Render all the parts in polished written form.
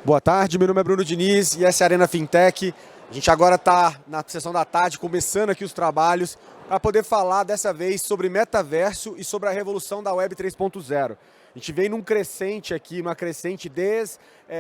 Boa tarde, meu nome é Bruno Diniz e essa é a Arena Fintech. A gente agora está na sessão da tarde, começando aqui os trabalhos, para poder falar dessa vez sobre metaverso e sobre a revolução da Web 3.0. A gente vem num crescente aqui, uma crescente desde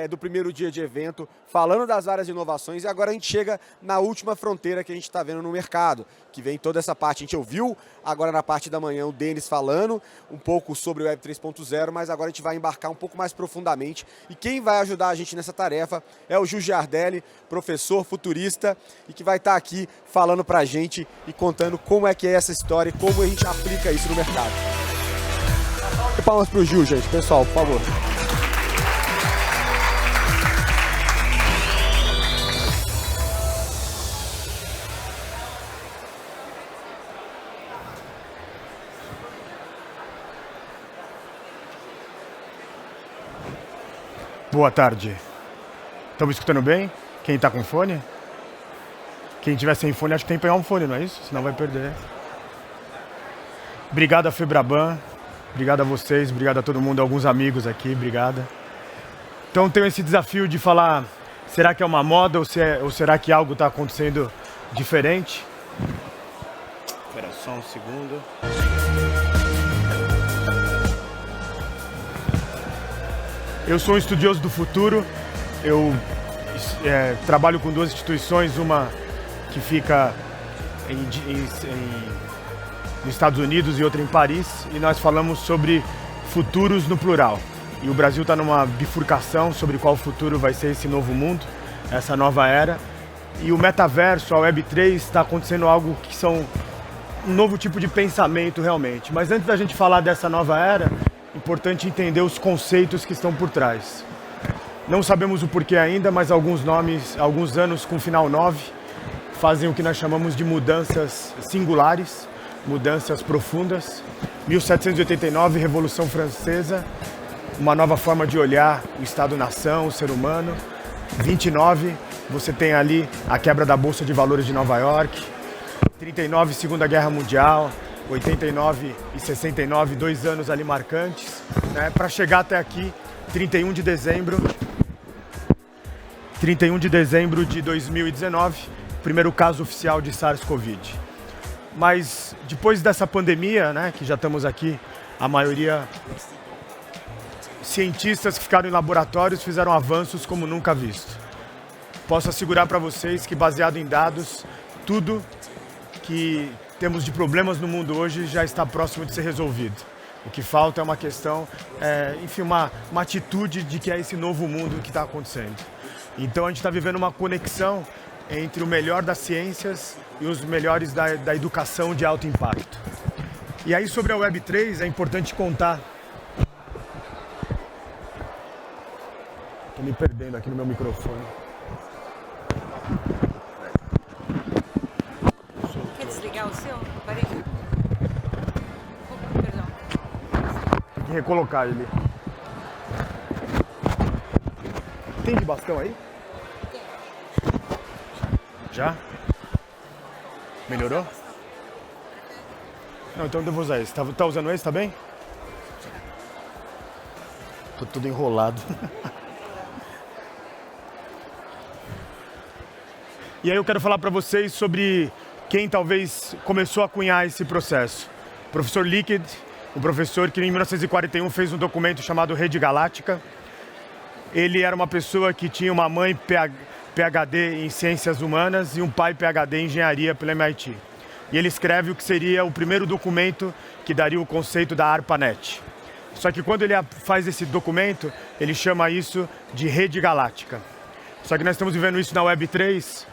do primeiro dia de evento, falando das várias inovações, e agora a gente chega na última fronteira que a gente está vendo no mercado, que vem toda essa parte. A gente ouviu agora na parte da manhã o Denis falando um pouco sobre o Web 3.0, mas agora a gente vai embarcar um pouco mais profundamente, e quem vai ajudar a gente nessa tarefa é o Gil Giardelli, professor futurista, e que vai estar aqui falando para a gente e contando como é que é essa história e como a gente aplica isso no mercado. Palmas para o Gil, gente. Pessoal, por favor. Boa tarde. Estão me escutando bem? Quem está com fone? Quem tiver sem fone, acho que tem que pegar um fone, não é isso? Senão vai perder. Obrigado a Febraban. Obrigado a vocês, obrigado a todo mundo, alguns amigos aqui, obrigada. Então tenho esse desafio de falar, será que é uma moda ou será que algo está acontecendo diferente? Espera só um segundo. Eu sou um estudioso do futuro, eu trabalho com duas instituições, uma que fica nos Estados Unidos e outra em Paris, e nós falamos sobre futuros no plural. E o Brasil está numa bifurcação sobre qual futuro vai ser esse novo mundo, essa nova era. E o metaverso, a Web3, está acontecendo algo que são um novo tipo de pensamento realmente. Mas antes da gente falar dessa nova era, é importante entender os conceitos que estão por trás. Não sabemos o porquê ainda, mas alguns anos com final 9, fazem o que nós chamamos de mudanças singulares, mudanças profundas. 1789, Revolução Francesa, uma nova forma de olhar o Estado-nação, o ser humano. 29, você tem ali a quebra da Bolsa de Valores de Nova York. 39, Segunda Guerra Mundial. 89 e 69, 2 anos ali marcantes, né, para chegar até aqui, 31 de dezembro de 2019, primeiro caso oficial de SARS-CoV. Mas depois dessa pandemia, né, que já estamos aqui, a maioria cientistas que ficaram em laboratórios fizeram avanços como nunca visto. Posso assegurar para vocês que, baseado em dados, tudo que temos de problemas no mundo hoje já está próximo de ser resolvido. O que falta é uma questão, uma atitude de que é esse novo mundo que está acontecendo. Então a gente está vivendo uma conexão entre o melhor das ciências e os melhores da educação de alto impacto. E aí, sobre a Web3, é importante contar. Estou me perdendo aqui no meu microfone. Quer desligar o seu? Parei. Perdão. Tem que recolocar ele. Tem de bastão aí? Já? Melhorou? Não, então eu devo usar esse. Tá usando esse, tá bem? Tô tudo enrolado. E aí eu quero falar para vocês sobre quem talvez começou a cunhar esse processo. O professor Licked, um professor que em 1941 fez um documento chamado Rede Galáctica. Ele era uma pessoa que tinha uma mãe PhD em Ciências Humanas e um pai PhD em Engenharia pela MIT. E ele escreve o que seria o primeiro documento que daria o conceito da ARPANET. Só que quando ele faz esse documento, ele chama isso de Rede Galáctica. Só que nós estamos vivendo isso na Web3,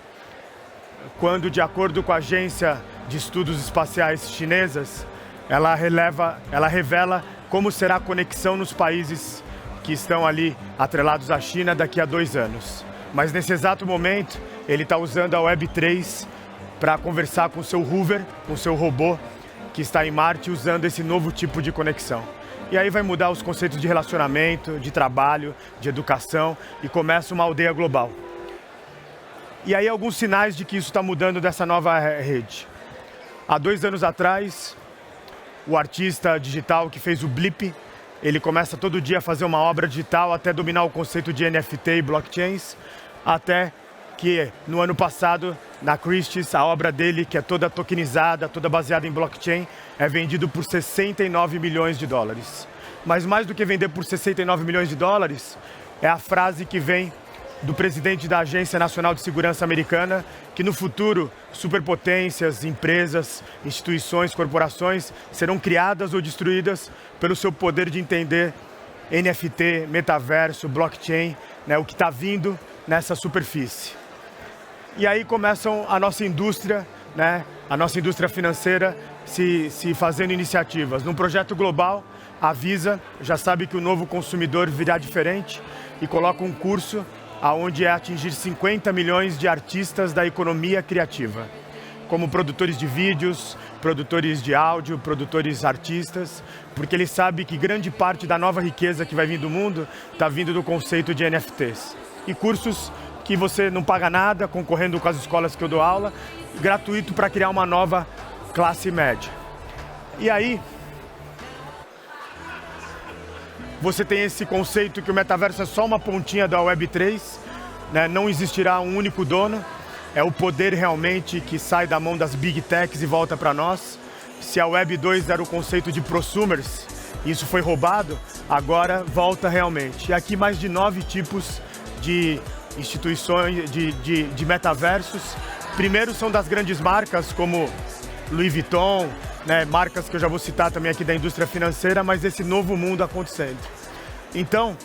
quando, de acordo com a Agência de Estudos Espaciais Chinesas, ela revela como será a conexão nos países que estão ali atrelados à China daqui a 2 anos. Mas nesse exato momento, ele está usando a Web3 para conversar com o seu Hoover, com o seu robô, que está em Marte, usando esse novo tipo de conexão. E aí vai mudar os conceitos de relacionamento, de trabalho, de educação, e começa uma aldeia global. E aí alguns sinais de que isso está mudando dessa nova rede. Há 2 anos atrás, o artista digital que fez o Blip ele começa todo dia a fazer uma obra digital até dominar o conceito de NFT e blockchains, até que no ano passado, na Christie's, a obra dele, que é toda tokenizada, toda baseada em blockchain, é vendido por 69 milhões de dólares. Mas mais do que vender por 69 milhões de dólares, é a frase que vem do presidente da Agência Nacional de Segurança Americana, que no futuro superpotências, empresas, instituições, corporações serão criadas ou destruídas pelo seu poder de entender NFT, metaverso, blockchain, né, o que está vindo nessa superfície. E aí começam a nossa indústria, né, a nossa indústria financeira se fazendo iniciativas. Num projeto global, a Visa já sabe que o novo consumidor virá diferente e coloca um curso aonde é atingir 50 milhões de artistas da economia criativa, como produtores de vídeos, produtores de áudio, produtores artistas, porque ele sabe que grande parte da nova riqueza que vai vir do mundo está vindo do conceito de NFTs. E cursos que você não paga nada, concorrendo com as escolas que eu dou aula, gratuito para criar uma nova classe média. E aí, você tem esse conceito que o metaverso é só uma pontinha da Web3, né? Não existirá um único dono, é o poder realmente que sai da mão das Big Techs e volta para nós. Se a Web 2 era o conceito de prosumers, isso foi roubado, agora volta realmente. E aqui mais de 9 tipos de instituições, de metaversos. Primeiro são das grandes marcas como Louis Vuitton, né, marcas que eu já vou citar também aqui da indústria financeira, mas esse novo mundo acontecendo. Então,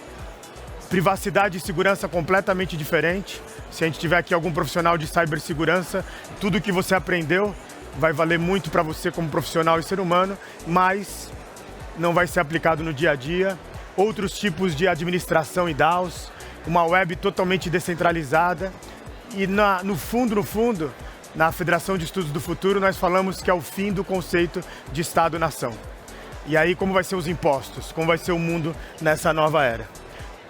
privacidade e segurança completamente diferente. Se a gente tiver aqui algum profissional de cibersegurança, tudo que você aprendeu vai valer muito para você como profissional e ser humano, mas não vai ser aplicado no dia a dia. Outros tipos de administração e DAOs, uma web totalmente descentralizada. E no fundo, na Federação de Estudos do Futuro, nós falamos que é o fim do conceito de Estado-nação. E aí, como vai ser os impostos? Como vai ser o mundo nessa nova era?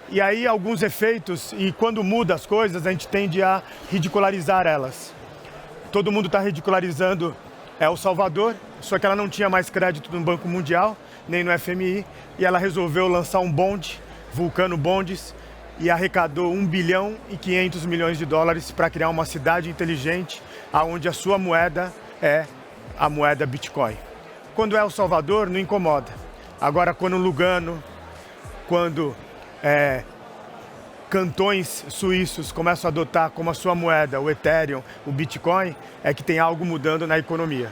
E aí, alguns efeitos, e quando muda as coisas, a gente tende a ridicularizar elas. Todo mundo está ridicularizando El Salvador, só que ela não tinha mais crédito no Banco Mundial, nem no FMI, e ela resolveu lançar um bonde, Vulcano Bondes, e arrecadou 1 bilhão e 500 milhões de dólares para criar uma cidade inteligente, onde a sua moeda é a moeda Bitcoin. Quando é El Salvador, não incomoda. Agora, quando Lugano, quando cantões suíços começam a adotar como a sua moeda o Ethereum, o Bitcoin, é que tem algo mudando na economia.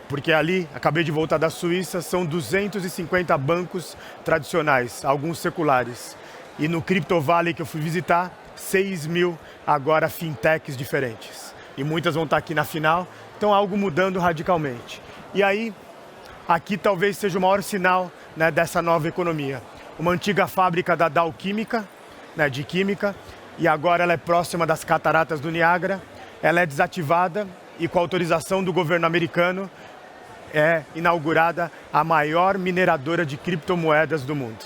Porque ali, acabei de voltar da Suíça, são 250 bancos tradicionais, alguns seculares. E no Crypto Valley que eu fui visitar, 6 mil agora fintechs diferentes. E muitas vão estar aqui na final, então algo mudando radicalmente. E aí, aqui talvez seja o maior sinal, né, dessa nova economia. Uma antiga fábrica da Dow Química, né, de química, e agora ela é próxima das cataratas do Niágara. Ela é desativada e com autorização do governo americano é inaugurada a maior mineradora de criptomoedas do mundo.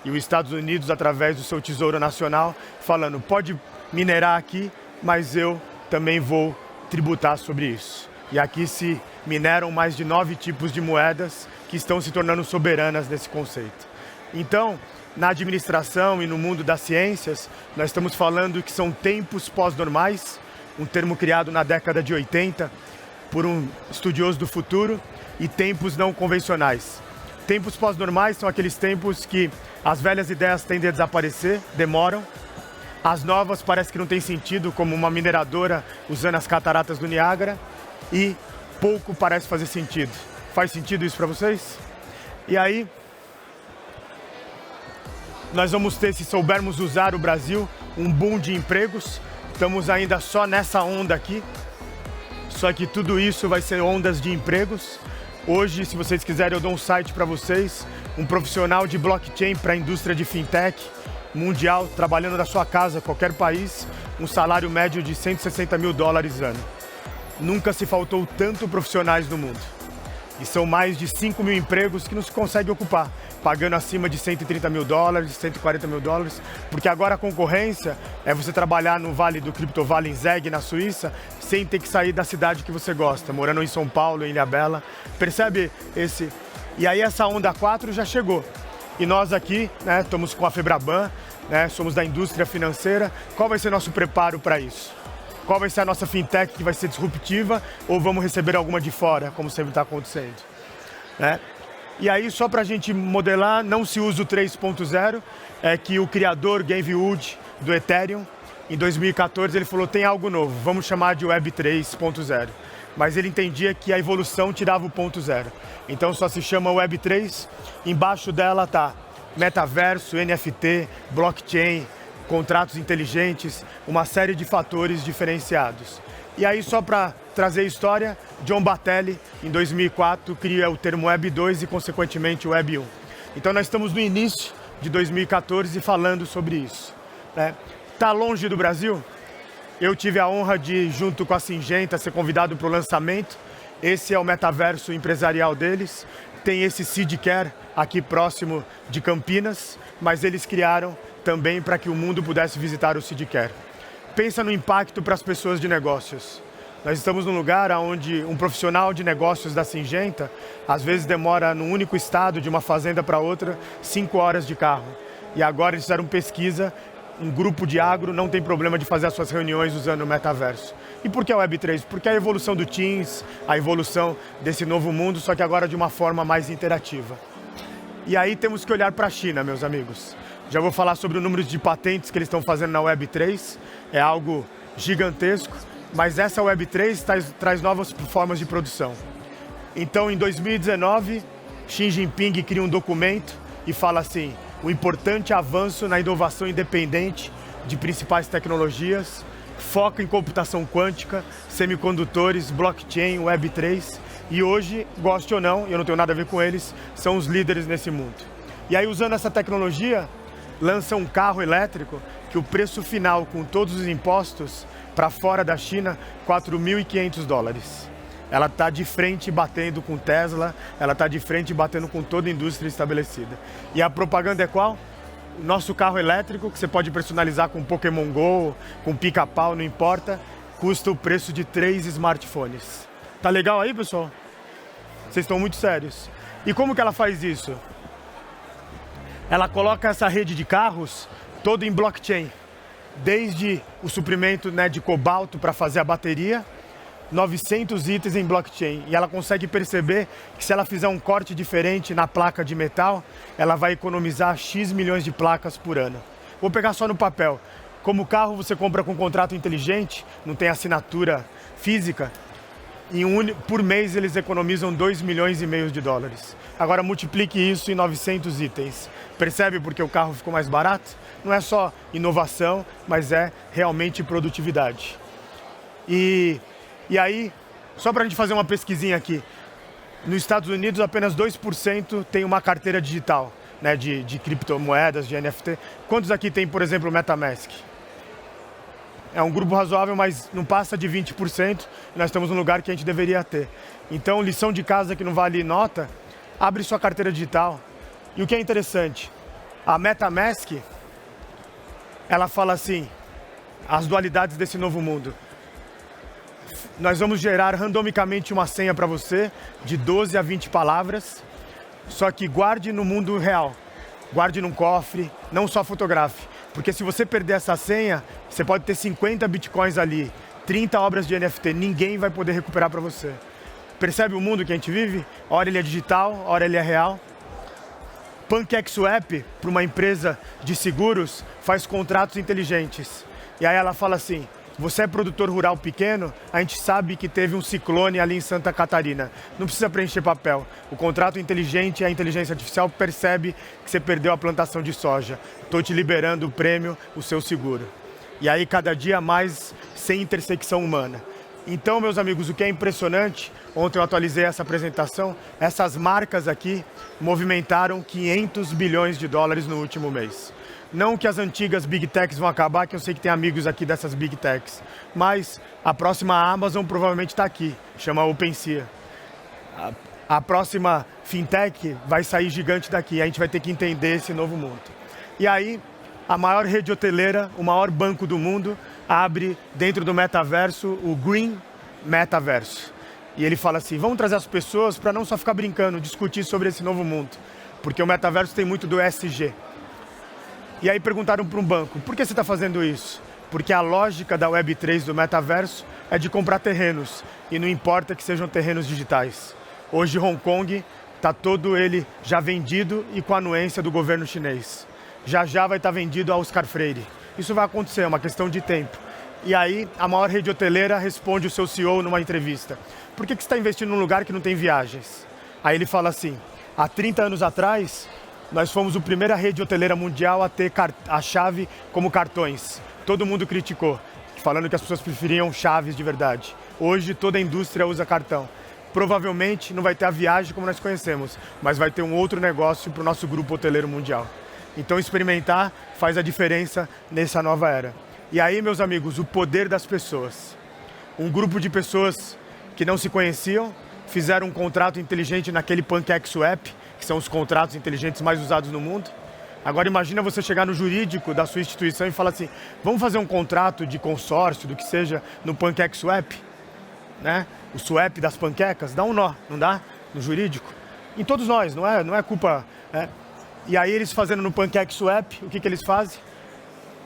E os Estados Unidos, através do seu Tesouro Nacional, falando, pode minerar aqui, mas eu também vou tributar sobre isso. E aqui se mineram mais de 9 tipos de moedas que estão se tornando soberanas nesse conceito. Então, na administração e no mundo das ciências, nós estamos falando que são tempos pós-normais, um termo criado na década de 80 por um estudioso do futuro, e tempos não convencionais. Tempos pós-normais são aqueles tempos que as velhas ideias tendem a desaparecer, demoram. As novas parece que não tem sentido, como uma mineradora usando as cataratas do Niágara. E pouco parece fazer sentido. Faz sentido isso para vocês? E aí, nós vamos ter, se soubermos usar o Brasil, um boom de empregos. Estamos ainda só nessa onda aqui. Só que tudo isso vai ser ondas de empregos. Hoje, se vocês quiserem, eu dou um site para vocês, um profissional de blockchain para a indústria de fintech mundial, trabalhando da sua casa, qualquer país, um salário médio de 160 mil dólares ano. Nunca se faltou tanto profissionais no mundo. E são mais de 5 mil empregos que não se consegue ocupar, pagando acima de 130 mil dólares, 140 mil dólares, porque agora a concorrência é você trabalhar no Vale do Crypto Valley, em Zeg, na Suíça, sem ter que sair da cidade que você gosta, morando em São Paulo, em Ilhabela. Percebe esse? E aí essa onda 4 já chegou. E nós aqui, né, estamos com a Febraban, né, somos da indústria financeira. Qual vai ser nosso preparo para isso? Qual vai ser a nossa fintech que vai ser disruptiva ou vamos receber alguma de fora, como sempre está acontecendo? Né? E aí, só para a gente modelar, não se usa o 3.0, é que o criador, Gavin Wood, do Ethereum, em 2014 ele falou, tem algo novo, vamos chamar de Web 3.0. Mas ele entendia que a evolução tirava o ponto zero. Então só se chama Web 3, embaixo dela está metaverso, NFT, blockchain, contratos inteligentes, uma série de fatores diferenciados. E aí, só para trazer história, John Batelli, em 2004, cria o termo Web 2 e, consequentemente, o Web 1. Então nós estamos no início de 2014 falando sobre isso. Está longe do Brasil? Eu tive a honra de, junto com a Syngenta, ser convidado para o lançamento. Esse é o metaverso empresarial deles. Tem esse Seedcare aqui próximo de Campinas, mas eles criaram também para que o mundo pudesse visitar o Seedcare. Pensa no impacto para as pessoas de negócios. Nós estamos num lugar onde um profissional de negócios da Syngenta, às vezes demora num único estado, de uma fazenda para outra, 5 horas de carro. E agora eles fizeram pesquisa. Um grupo de agro não tem problema de fazer as suas reuniões usando o metaverso. E por que a Web3? Porque é a evolução do Teams, a evolução desse novo mundo, só que agora de uma forma mais interativa. E aí temos que olhar para a China, meus amigos. Já vou falar sobre o número de patentes que eles estão fazendo na Web3, é algo gigantesco, mas essa Web3 traz novas formas de produção. Então, em 2019, Xi Jinping cria um documento e fala assim, o importante avanço na inovação independente de principais tecnologias, foca em computação quântica, semicondutores, blockchain, Web3, e hoje, goste ou não, eu não tenho nada a ver com eles, são os líderes nesse mundo. E aí, usando essa tecnologia, lança um carro elétrico que o preço final, com todos os impostos, para fora da China, $4.500. Ela está de frente batendo com Tesla, ela está de frente batendo com toda a indústria estabelecida. E a propaganda é qual? O nosso carro elétrico, que você pode personalizar com Pokémon Go, com pica-pau, não importa, custa o preço de 3 smartphones. Tá legal aí, pessoal? Vocês estão muito sérios. E como que ela faz isso? Ela coloca essa rede de carros toda em blockchain. Desde o suprimento, né, de cobalto para fazer a bateria, 900 itens em blockchain. E ela consegue perceber que se ela fizer um corte diferente na placa de metal, ela vai economizar X milhões de placas por ano. Vou pegar só no papel. Como carro você compra com contrato inteligente, não tem assinatura física, por mês eles economizam 2,5 milhões de dólares. Agora multiplique isso em 900 itens. Percebe porque o carro ficou mais barato? Não é só inovação, mas é realmente produtividade. E aí, só para a gente fazer uma pesquisinha aqui, nos Estados Unidos apenas 2% tem uma carteira digital, né, de criptomoedas, de NFT. Quantos aqui tem, por exemplo, o MetaMask? É um grupo razoável, mas não passa de 20%, e nós estamos num lugar que a gente deveria ter. Então, lição de casa que não vale nota, abre sua carteira digital. E o que é interessante, a MetaMask, ela fala assim, as dualidades desse novo mundo. Nós vamos gerar randomicamente uma senha para você, de 12 a 20 palavras, só que guarde no mundo real, guarde num cofre, não só fotografe. Porque se você perder essa senha, você pode ter 50 bitcoins ali, 30 obras de NFT, ninguém vai poder recuperar para você. Percebe o mundo que a gente vive? Ora ele é digital, ora ele é real. PancakeSwap, para uma empresa de seguros, faz contratos inteligentes. E aí ela fala assim, você é produtor rural pequeno, a gente sabe que teve um ciclone ali em Santa Catarina. Não precisa preencher papel. O contrato inteligente, a inteligência artificial percebe que você perdeu a plantação de soja. Estou te liberando o prêmio, o seu seguro. E aí cada dia mais sem intersecção humana. Então, meus amigos, o que é impressionante, ontem eu atualizei essa apresentação, essas marcas aqui movimentaram 500 bilhões de dólares no último mês. Não que as antigas Big Techs vão acabar, que eu sei que tem amigos aqui dessas Big Techs, mas a próxima Amazon provavelmente está aqui, chama OpenSea. A próxima Fintech vai sair gigante daqui, a gente vai ter que entender esse novo mundo. E aí, a maior rede hoteleira, o maior banco do mundo, abre dentro do metaverso o Green Metaverso. E ele fala assim, vamos trazer as pessoas para não só ficar brincando, discutir sobre esse novo mundo. porque o metaverso tem muito do ESG. E aí perguntaram para um banco, por que você está fazendo isso? Porque a lógica da Web3 do metaverso é de comprar terrenos, e não importa que sejam terrenos digitais. Hoje Hong Kong está todo ele já vendido e com a anuência do governo chinês. Já vai estar vendido a Oscar Freire. Isso vai acontecer, é uma questão de tempo. E aí a maior rede hoteleira responde o seu CEO numa entrevista. Por que você está investindo num lugar que não tem viagens? Aí ele fala assim, há 30 anos atrás, nós fomos a primeira rede hoteleira mundial a ter a chave como cartões. Todo mundo criticou, falando que as pessoas preferiam chaves de verdade. Hoje toda a indústria usa cartão. Provavelmente não vai ter a viagem como nós conhecemos, mas vai ter um outro negócio para o nosso grupo hoteleiro mundial. Então experimentar faz a diferença nessa nova era. E aí, meus amigos, o poder das pessoas. Um grupo de pessoas que não se conheciam, fizeram um contrato inteligente naquele PancakeSwap, que são os contratos inteligentes mais usados no mundo. Agora imagina você chegar no jurídico da sua instituição e falar assim, vamos fazer um contrato de consórcio, do que seja, no PancakeSwap, né? O swap das panquecas, dá um nó, não dá? No jurídico. Em todos nós, não é culpa... E aí eles fazendo no PancakeSwap, o que eles fazem?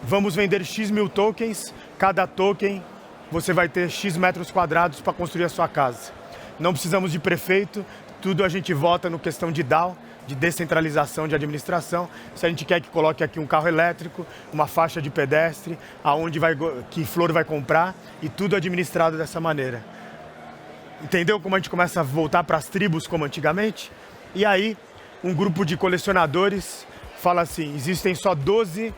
Vamos vender X mil tokens, cada token você vai ter X metros quadrados para construir a sua casa. Não precisamos de prefeito, tudo a gente vota no questão de DAO, de descentralização de administração. Se a gente quer que coloque aqui um carro elétrico, uma faixa de pedestre, que flor vai comprar, e tudo administrado dessa maneira. Entendeu como a gente começa a voltar para as tribos como antigamente? E aí, um grupo de colecionadores fala assim, existem só 12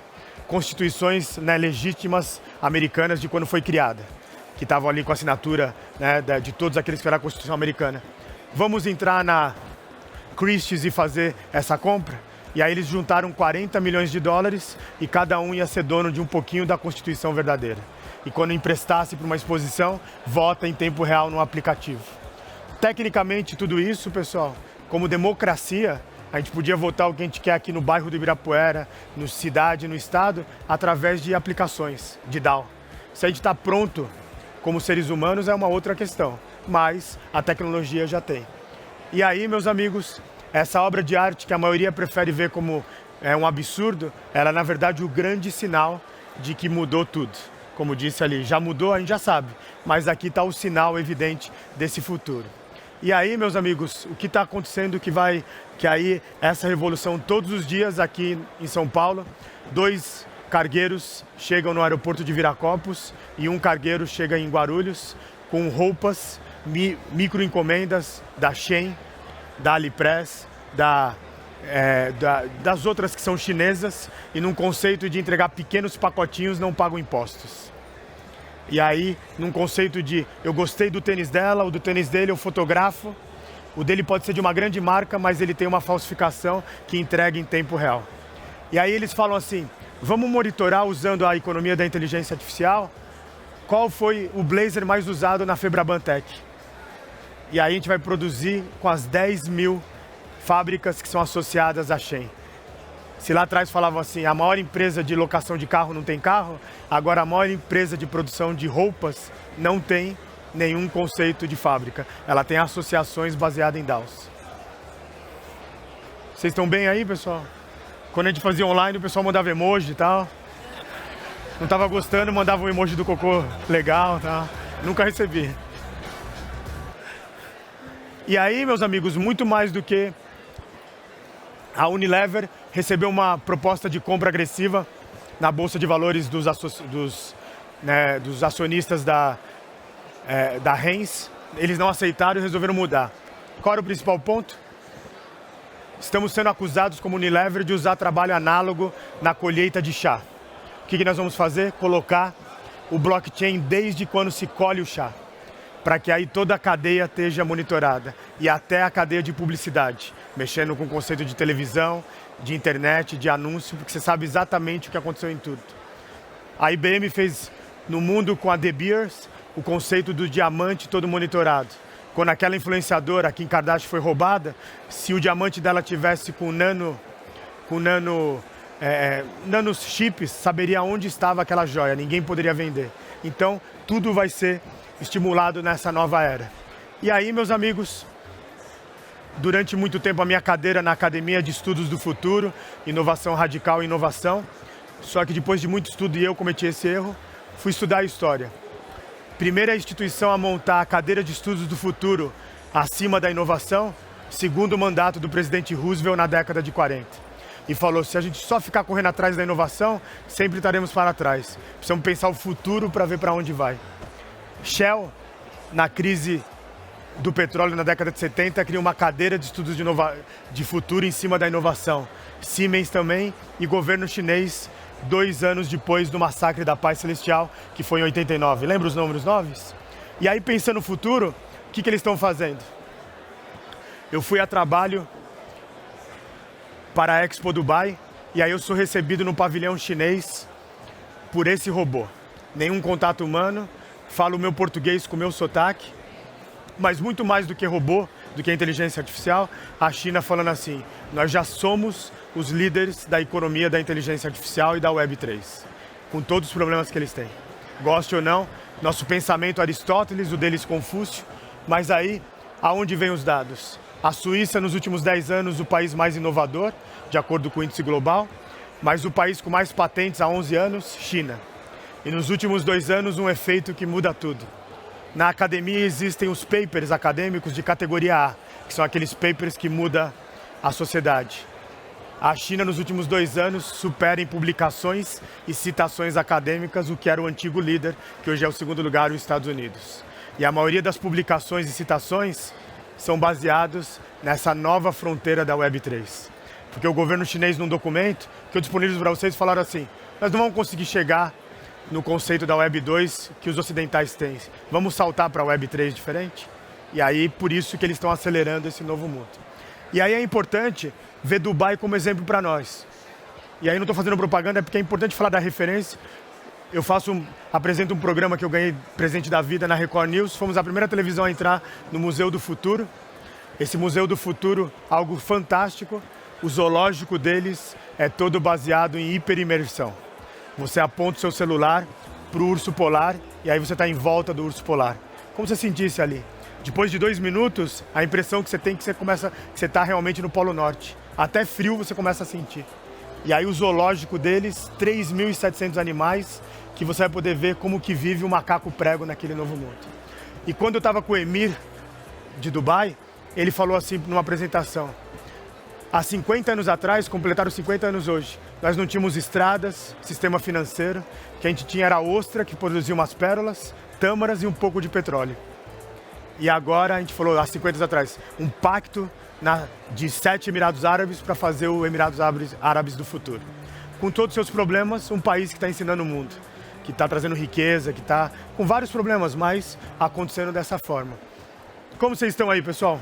constituições, né, legítimas americanas de quando foi criada, que estavam ali com a assinatura, né, de todos aqueles que eram a Constituição americana. Vamos entrar na Christie's e fazer essa compra? E aí eles juntaram 40 milhões de dólares e cada um ia ser dono de um pouquinho da Constituição verdadeira. E quando emprestasse para uma exposição, vota em tempo real no aplicativo. Tecnicamente, tudo isso, pessoal, como democracia, a gente podia votar o que a gente quer aqui no bairro do Ibirapuera, na cidade, no estado, através de aplicações de DAO. Se a gente está pronto como seres humanos é uma outra questão, mas a tecnologia já tem. E aí, meus amigos, essa obra de arte que a maioria prefere ver como um absurdo, ela é na verdade o grande sinal de que mudou tudo. Como disse ali, já mudou, a gente já sabe, mas aqui está o sinal evidente desse futuro. E aí, meus amigos, o que está acontecendo que aí essa revolução todos os dias aqui em São Paulo, 2 cargueiros chegam no aeroporto de Viracopos e um cargueiro chega em Guarulhos com roupas, microencomendas da Shein, da AliExpress, das outras que são chinesas e num conceito de entregar pequenos pacotinhos não pagam impostos. E aí, num conceito de eu gostei do tênis dela, o do tênis dele eu fotografo, o dele pode ser de uma grande marca, mas ele tem uma falsificação que entrega em tempo real. E aí eles falam assim, vamos monitorar usando a economia da inteligência artificial, qual foi o blazer mais usado na Febrabantec. E aí a gente vai produzir com as 10 mil fábricas que são associadas à Shein. Se lá atrás falavam assim, a maior empresa de locação de carro não tem carro, agora a maior empresa de produção de roupas não tem nenhum conceito de fábrica. Ela tem associações baseadas em DAOs. Vocês estão bem aí, pessoal? Quando a gente fazia online, o pessoal mandava emoji e tal. Não estava gostando, mandava um emoji do cocô legal e tal. Nunca recebi. E aí, meus amigos, muito mais do que a Unilever recebeu uma proposta de compra agressiva na Bolsa de Valores dos acionistas da Heinz. Eles não aceitaram e resolveram mudar. Qual era o principal ponto? Estamos sendo acusados como Unilever de usar trabalho análogo na colheita de chá. O que nós vamos fazer? Colocar o blockchain desde quando se colhe o chá, para que aí toda a cadeia esteja monitorada e até a cadeia de publicidade, mexendo com o conceito de televisão, de internet, de anúncio, porque você sabe exatamente o que aconteceu em tudo. A IBM fez no mundo com a De Beers o conceito do diamante todo monitorado. Quando aquela influenciadora, a Kim Kardashian, foi roubada, se o diamante dela tivesse com nanochips, saberia onde estava aquela joia, ninguém poderia vender. Então, tudo vai ser estimulado nessa nova era. E aí, meus amigos, durante muito tempo a minha cadeira na Academia de Estudos do Futuro, Inovação Radical e Inovação. Só que depois de muito estudo, e eu cometi esse erro, fui estudar a história. Primeira instituição a montar a cadeira de Estudos do Futuro acima da inovação, segundo mandato do presidente Roosevelt na década de 40. E falou, se a gente só ficar correndo atrás da inovação, sempre estaremos para trás. Precisamos pensar o futuro para ver para onde vai. Shell, na crise do petróleo na década de 70, criou uma cadeira de estudos de futuro em cima da inovação. Siemens também, e governo chinês, 2 anos depois do massacre da Paz Celestial, que foi em 89. Lembra os números 9? E aí, pensando no futuro, o que eles estão fazendo? Eu fui a trabalho para a Expo Dubai, e aí eu sou recebido no pavilhão chinês por esse robô. Nenhum contato humano, falo o meu português com o meu sotaque, mas muito mais do que robô, do que a inteligência artificial, a China falando assim, nós já somos os líderes da economia da inteligência artificial e da Web3, com todos os problemas que eles têm. Goste ou não, nosso pensamento Aristóteles, o deles Confúcio, mas aí, aonde vêm os dados? A Suíça, nos últimos 10 anos, o país mais inovador, de acordo com o índice global, mas o país com mais patentes há 11 anos, China. E nos últimos 2 anos, um efeito que muda tudo. Na academia existem os papers acadêmicos de categoria A, que são aqueles papers que mudam a sociedade. A China, nos últimos 2 anos, supera em publicações e citações acadêmicas o que era o antigo líder, que hoje é o segundo lugar, os Estados Unidos. E a maioria das publicações e citações são baseados nessa nova fronteira da Web3. Porque o governo chinês, num documento que eu disponibilizo para vocês, falaram assim, nós não vamos conseguir chegar no conceito da Web 2 que os ocidentais têm. Vamos saltar para a Web 3 diferente? E aí, por isso que eles estão acelerando esse novo mundo. E aí é importante ver Dubai como exemplo para nós. E aí não estou fazendo propaganda, é porque é importante falar da referência. Eu apresento um programa que eu ganhei presente da vida na Record News. Fomos a primeira televisão a entrar no Museu do Futuro. Esse Museu do Futuro, algo fantástico. O zoológico deles é todo baseado em hiperimersão. Você aponta o seu celular para o urso polar e aí você está em volta do urso polar. Como você sentisse ali? Depois de 2 minutos, a impressão que você tem é que você está realmente no Polo Norte. Até frio você começa a sentir. E aí o zoológico deles, 3.700 animais, que você vai poder ver como que vive o macaco prego naquele novo mundo. E quando eu estava com o Emir de Dubai, ele falou assim numa apresentação, há 50 anos atrás, completaram 50 anos hoje, nós não tínhamos estradas, sistema financeiro, o que a gente tinha era a ostra, que produzia umas pérolas, tâmaras e um pouco de petróleo. E agora, a gente falou, há 50 anos atrás, um pacto de 7 Emirados Árabes para fazer o Emirados Árabes do futuro. Com todos os seus problemas, um país que está ensinando o mundo, que está trazendo riqueza, que está com vários problemas, mas acontecendo dessa forma. Como vocês estão aí, pessoal?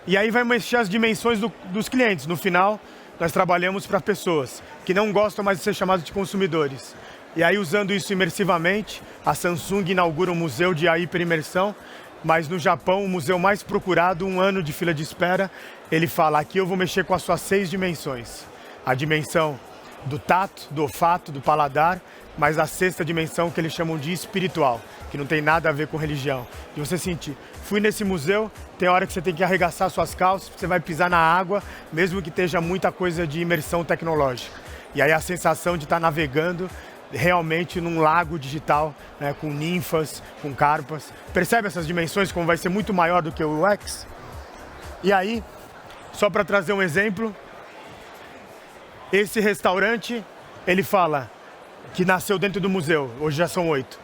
E aí vai mexer as dimensões dos clientes. No final, nós trabalhamos para pessoas que não gostam mais de ser chamados de consumidores. E aí, usando isso imersivamente, a Samsung inaugura um museu de hiperimersão, mas no Japão, o museu mais procurado, 1 ano de fila de espera, ele fala, aqui eu vou mexer com as suas 6 dimensões. A dimensão do tato, do olfato, do paladar, mas a 6ª dimensão que eles chamam de espiritual, que não tem nada a ver com religião. E você sentir, fui nesse museu, tem hora que você tem que arregaçar suas calças, você vai pisar na água, mesmo que esteja muita coisa de imersão tecnológica. E aí a sensação de estar navegando realmente num lago digital, né, com ninfas, com carpas. Percebe essas dimensões como vai ser muito maior do que o UX? E aí, só para trazer um exemplo, esse restaurante, ele fala que nasceu dentro do museu, hoje já são 8.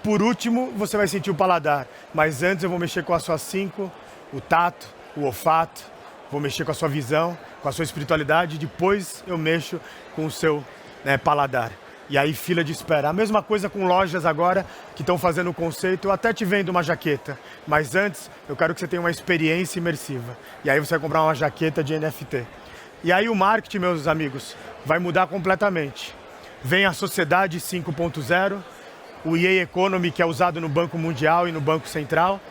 Por último, você vai sentir o paladar, mas antes eu vou mexer com as suas 5, o tato, o olfato, vou mexer com a sua visão, com a sua espiritualidade, depois eu mexo com o seu paladar. E aí fila de espera. A mesma coisa com lojas agora que estão fazendo o conceito, eu até te vendo uma jaqueta, mas antes eu quero que você tenha uma experiência imersiva. E aí você vai comprar uma jaqueta de NFT. E aí o marketing, meus amigos, vai mudar completamente. Vem a sociedade 5.0, o EA Economy, que é usado no Banco Mundial e no Banco Central.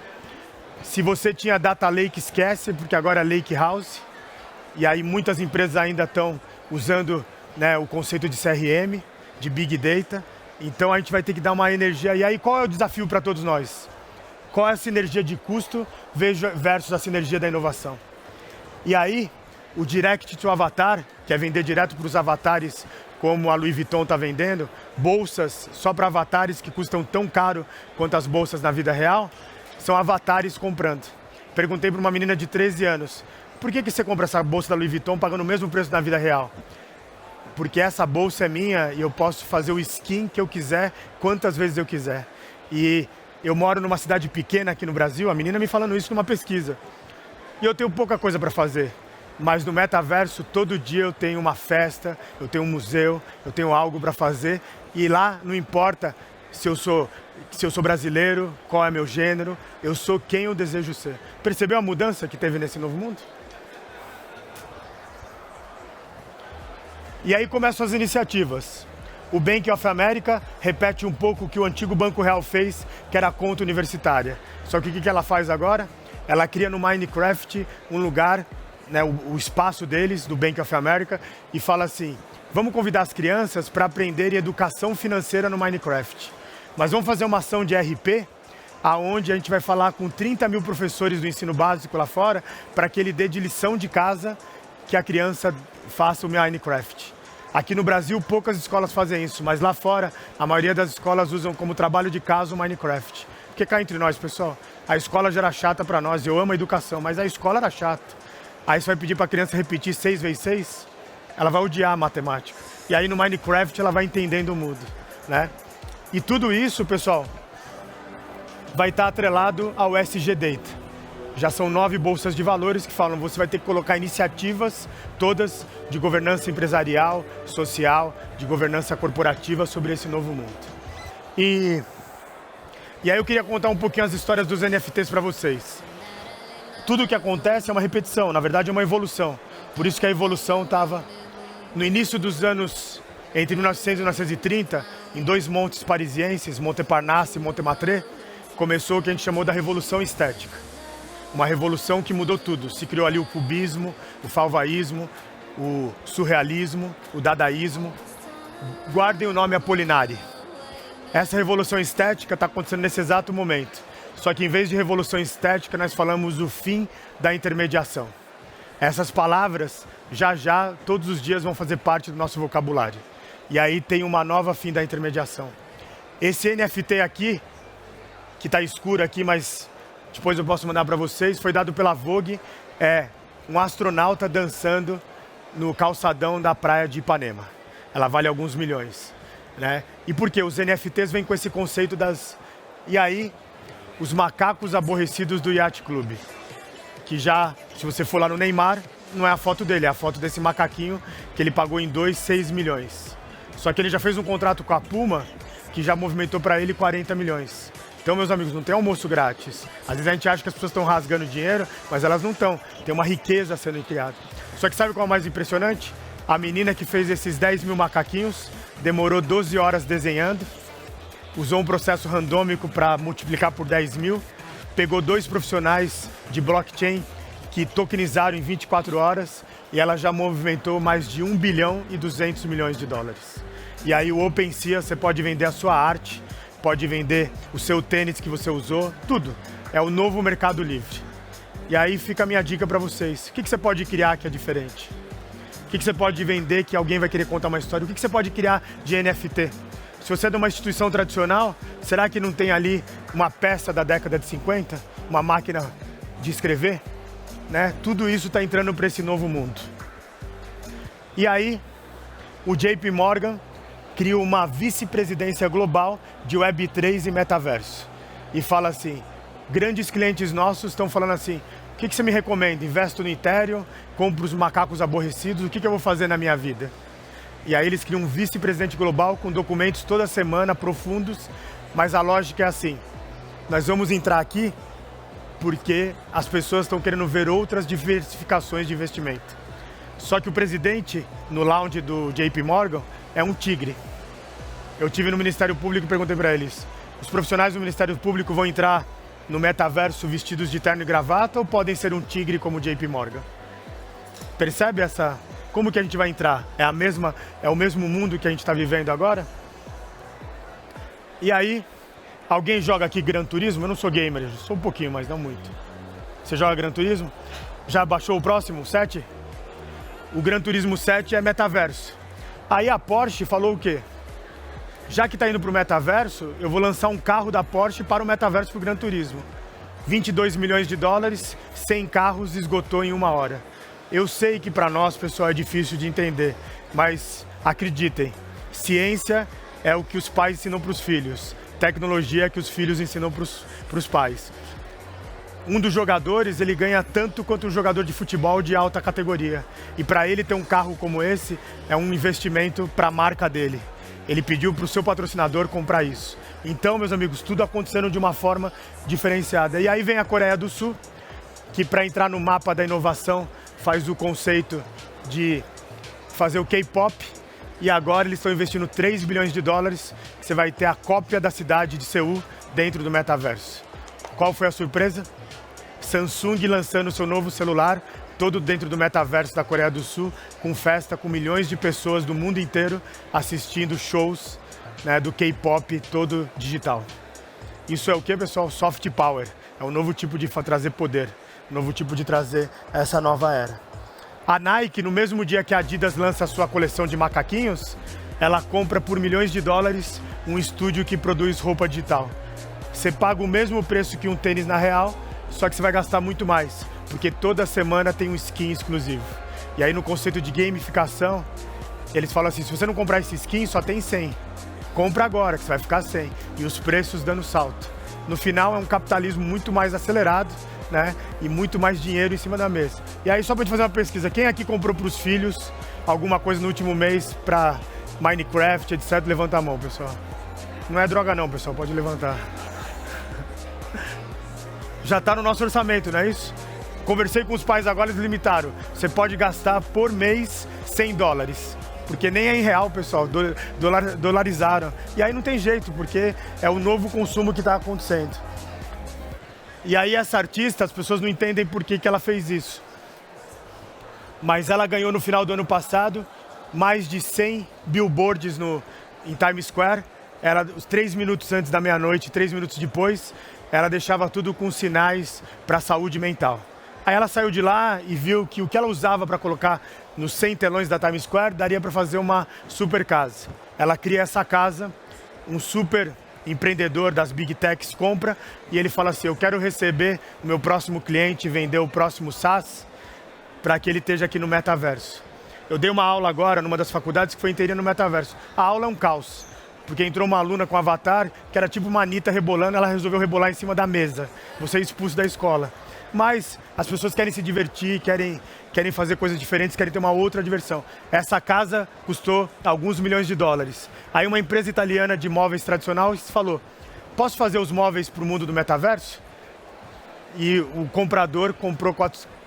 Se você tinha Data Lake, esquece, porque agora é Lake House. E aí muitas empresas ainda estão usando o conceito de CRM, de Big Data, Então a gente vai ter que dar uma energia. E aí qual é o desafio para todos nós? Qual é a sinergia de custo versus a sinergia da inovação? E aí, o Direct to Avatar, que é vender direto para os avatares, como a Louis Vuitton está vendendo, bolsas só para avatares que custam tão caro quanto as bolsas na vida real, são avatares comprando. Perguntei para uma menina de 13 anos, por que você compra essa bolsa da Louis Vuitton pagando o mesmo preço na vida real? Porque essa bolsa é minha e eu posso fazer o skin que eu quiser, quantas vezes eu quiser. E eu moro numa cidade pequena aqui no Brasil, a menina me falando isso numa pesquisa. E eu tenho pouca coisa para fazer. Mas no metaverso, todo dia eu tenho uma festa, eu tenho um museu, eu tenho algo para fazer. E lá não importa se eu sou brasileiro, qual é meu gênero, eu sou quem eu desejo ser. Percebeu a mudança que teve nesse novo mundo? E aí começam as iniciativas. O Bank of America repete um pouco o que o antigo Banco Real fez, que era a conta universitária. Só que o que ela faz agora? Ela cria no Minecraft um lugar, né, o espaço deles, do Bank of America, e fala assim, vamos convidar as crianças para aprenderem educação financeira no Minecraft. Mas vamos fazer uma ação de RP, aonde a gente vai falar com 30 mil professores do ensino básico lá fora, para que ele dê de lição de casa que a criança faça o Minecraft. Aqui no Brasil, poucas escolas fazem isso, mas lá fora, a maioria das escolas usam como trabalho de casa o Minecraft. Porque cá entre nós, pessoal, a escola já era chata para nós, eu amo a educação, mas a escola era chata. Aí você vai pedir para a criança repetir 6 vezes 6, ela vai odiar a matemática. E aí no Minecraft ela vai entendendo o mundo, né? E tudo isso, pessoal, vai estar atrelado ao SG Data. Já são 9 bolsas de valores que falam, você vai ter que colocar iniciativas todas de governança empresarial, social, de governança corporativa sobre esse novo mundo. E aí eu queria contar um pouquinho as histórias dos NFTs para vocês. Tudo o que acontece é uma repetição, na verdade é uma evolução. Por isso que a evolução estava no início dos anos, entre 1900 e 1930, em 2 montes parisienses, Montparnasse e Montmartre, começou o que a gente chamou da Revolução Estética. Uma revolução que mudou tudo. Se criou ali o cubismo, o fauvaísmo, o surrealismo, o dadaísmo. Guardem o nome Apolinari. Essa revolução estética está acontecendo nesse exato momento. Só que em vez de revolução estética, nós falamos o fim da intermediação. Essas palavras, já, todos os dias vão fazer parte do nosso vocabulário. E aí tem uma nova fim da intermediação. Esse NFT aqui, que está escuro aqui, mas depois eu posso mandar para vocês, foi dado pela Vogue, é um astronauta dançando no calçadão da praia de Ipanema. Ela vale alguns milhões, né? E por quê? Os NFTs vêm com esse conceito das... E aí, os macacos aborrecidos do Yacht Club, que já, se você for lá no Neymar, não é a foto dele, é a foto desse macaquinho que ele pagou em 6 milhões. Só que ele já fez um contrato com a Puma, que já movimentou para ele 40 milhões. Então, meus amigos, não tem almoço grátis. Às vezes a gente acha que as pessoas estão rasgando dinheiro, mas elas não estão. Tem uma riqueza sendo criada. Só que sabe qual é o mais impressionante? A menina que fez esses 10 mil macaquinhos demorou 12 horas desenhando, usou um processo randômico para multiplicar por 10 mil, pegou 2 profissionais de blockchain que tokenizaram em 24 horas e ela já movimentou mais de 1 bilhão e 200 milhões de dólares. E aí o OpenSea, você pode vender a sua arte, pode vender o seu tênis que você usou, tudo. É o novo mercado livre. E aí fica a minha dica para vocês. O que você pode criar que é diferente? O que você pode vender que alguém vai querer contar uma história? O que você pode criar de NFT? Se você é de uma instituição tradicional, será que não tem ali uma peça da década de 50? Uma máquina de escrever? Né? Tudo isso está entrando para esse novo mundo. E aí, o JP Morgan cria uma vice-presidência global de Web3 e metaverso. E fala assim, grandes clientes nossos estão falando assim, o que você me recomenda? Investo no Ethereum, compro os macacos aborrecidos, o que eu vou fazer na minha vida? E aí eles criam um vice-presidente global com documentos toda semana, profundos, mas a lógica é assim, nós vamos entrar aqui porque as pessoas estão querendo ver outras diversificações de investimento. Só que o presidente, no lounge do JP Morgan, é um tigre. Eu tive no Ministério Público e perguntei para eles, os profissionais do Ministério Público vão entrar no metaverso vestidos de terno e gravata ou podem ser um tigre como o JP Morgan? Percebe essa... Como que a gente vai entrar? É o mesmo mundo que a gente está vivendo agora? E aí, alguém joga aqui Gran Turismo? Eu não sou gamer, eu sou um pouquinho, mas não muito. Você joga Gran Turismo? Já baixou o próximo, o 7? O Gran Turismo 7 é metaverso. Aí a Porsche falou o quê? Já que está indo para o metaverso, eu vou lançar um carro da Porsche para o metaverso para o Gran Turismo. 22 milhões de dólares, 100 carros, esgotou em 1 hora. Eu sei que para nós, pessoal, é difícil de entender, mas acreditem, ciência é o que os pais ensinam para os filhos, tecnologia é que os filhos ensinam para os pais. Um dos jogadores, ele ganha tanto quanto um jogador de futebol de alta categoria. E para ele ter um carro como esse, é um investimento para a marca dele. Ele pediu para o seu patrocinador comprar isso. Então, meus amigos, tudo acontecendo de uma forma diferenciada. E aí vem a Coreia do Sul, que para entrar no mapa da inovação, faz o conceito de fazer o K-pop. E agora eles estão investindo 3 bilhões de dólares, que você vai ter a cópia da cidade de Seul dentro do metaverso. Qual foi a surpresa? Samsung lançando seu novo celular, todo dentro do metaverso da Coreia do Sul, com festa, com milhões de pessoas do mundo inteiro assistindo shows, né, do K-pop todo digital. Isso é o que, pessoal? Soft Power. É um novo tipo de trazer poder, um novo tipo de trazer essa nova era. A Nike, no mesmo dia que a Adidas lança a sua coleção de macaquinhos, ela compra por milhões de dólares um estúdio que produz roupa digital. Você paga o mesmo preço que um tênis na real, só que você vai gastar muito mais, porque toda semana tem um skin exclusivo. E aí no conceito de gamificação, eles falam assim, se você não comprar esse skin, só tem 100. Compra agora, que você vai ficar 100. E os preços dando salto. No final é um capitalismo muito mais acelerado, né? E muito mais dinheiro em cima da mesa. E aí só para te fazer uma pesquisa, quem aqui comprou para os filhos alguma coisa no último mês para Minecraft, etc? Levanta a mão, pessoal. Não é droga não, pessoal, pode levantar. Já está no nosso orçamento, não é isso? Conversei com os pais agora, eles limitaram. Você pode gastar por mês 100 dólares. Porque nem é em real, pessoal, dolarizaram. E aí não tem jeito, porque é o novo consumo que está acontecendo. E aí essa artista, as pessoas não entendem por que ela fez isso. Mas ela ganhou no final do ano passado mais de 100 billboards em Times Square. Ela, 3 minutos antes da meia-noite, 3 minutos depois, ela deixava tudo com sinais para a saúde mental. Aí ela saiu de lá e viu que o que ela usava para colocar nos 100 telões da Times Square daria para fazer uma super casa. Ela cria essa casa, um super empreendedor das Big Techs compra e ele fala assim, eu quero receber o meu próximo cliente, vender o próximo SaaS para que ele esteja aqui no metaverso. Eu dei uma aula agora numa das faculdades que foi inteirinha no metaverso. A aula é um caos. Porque entrou uma aluna com um avatar, que era tipo uma Anitta rebolando, ela resolveu rebolar em cima da mesa. Você é expulso da escola. Mas as pessoas querem se divertir, querem fazer coisas diferentes, querem ter uma outra diversão. Essa casa custou alguns milhões de dólares. Aí uma empresa italiana de móveis tradicional falou, posso fazer os móveis para o mundo do metaverso? E o comprador comprou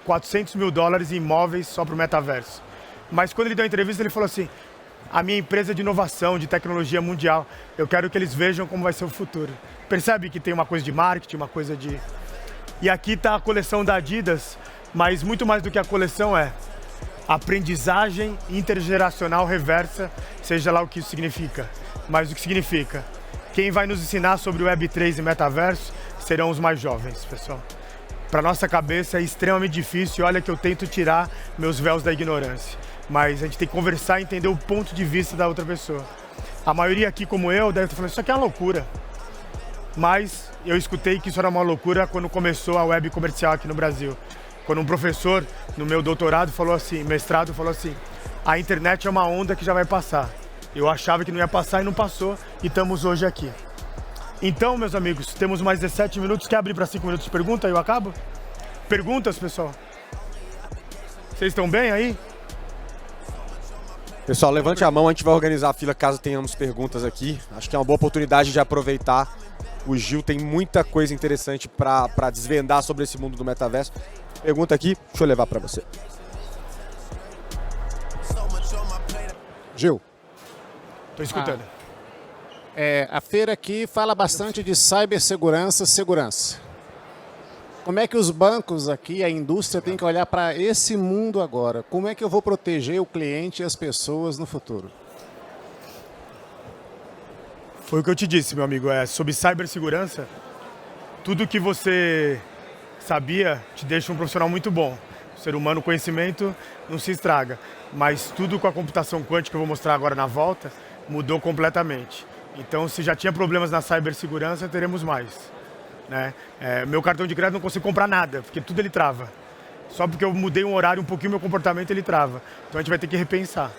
400 mil dólares em móveis só para o metaverso. Mas quando ele deu a entrevista, ele falou assim, a minha empresa de inovação, de tecnologia mundial, eu quero que eles vejam como vai ser o futuro. Percebe que tem uma coisa de marketing, uma coisa de... E aqui está a coleção da Adidas, mas muito mais do que a coleção é aprendizagem intergeracional reversa, seja lá o que isso significa. Mas o que significa? Quem vai nos ensinar sobre o Web3 e metaverso serão os mais jovens, pessoal. Para nossa cabeça é extremamente difícil, olha que eu tento tirar meus véus da ignorância. Mas a gente tem que conversar e entender o ponto de vista da outra pessoa. A maioria aqui, como eu, deve estar falando, isso aqui é uma loucura. Mas eu escutei que isso era uma loucura quando começou a web comercial aqui no Brasil. Quando um professor, no meu doutorado, falou assim, mestrado, falou assim, a internet é uma onda que já vai passar. Eu achava que não ia passar e não passou, e estamos hoje aqui. Então, meus amigos, temos mais 17 minutos. Quer abrir para 5 minutos de pergunta e eu acabo? Perguntas, pessoal? Vocês estão bem aí? Pessoal, levante a mão, a gente vai organizar a fila caso tenhamos perguntas aqui. Acho que é uma boa oportunidade de aproveitar. O Gil tem muita coisa interessante para desvendar sobre esse mundo do metaverso. Pergunta aqui, deixa eu levar para você. Gil. Estou escutando. A feira aqui fala bastante de cibersegurança, segurança. Como é que os bancos aqui, a indústria, tem que olhar para esse mundo agora? Como é que eu vou proteger o cliente e as pessoas no futuro? Foi o que eu te disse, meu amigo. Sobre cibersegurança, tudo que você sabia te deixa um profissional muito bom. O ser humano, o conhecimento não se estraga. Mas tudo com a computação quântica, que eu vou mostrar agora na volta, mudou completamente. Então, se já tinha problemas na cibersegurança, teremos mais. Né? Meu cartão de crédito não consigo comprar nada, porque tudo ele trava. Só porque eu mudei um horário, um pouquinho meu comportamento, ele trava. Então a gente vai ter que repensar.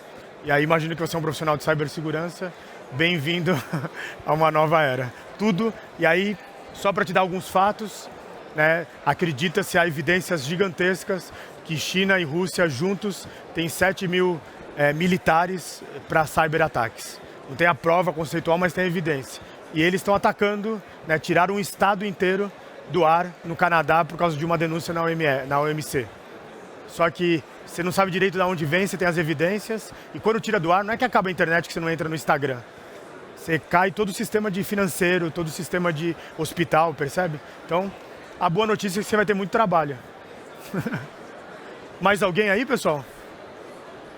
E aí imagino que você é um profissional de cibersegurança, bem-vindo a uma nova era. Tudo, e aí, só para te dar alguns fatos, né, acredita-se, há evidências gigantescas que China e Rússia juntos têm 7 mil militares para cyberataques. Não tem a prova conceitual, mas tem a evidência. E eles estão atacando, né, tiraram um estado inteiro do ar no Canadá por causa de uma denúncia na OMC. Só que você não sabe direito de onde vem, você tem as evidências, e quando tira do ar, não é que acaba a internet que você não entra no Instagram. Você cai todo o sistema de financeiro, todo o sistema de hospital, percebe? Então, a boa notícia é que você vai ter muito trabalho. Mais alguém aí, pessoal?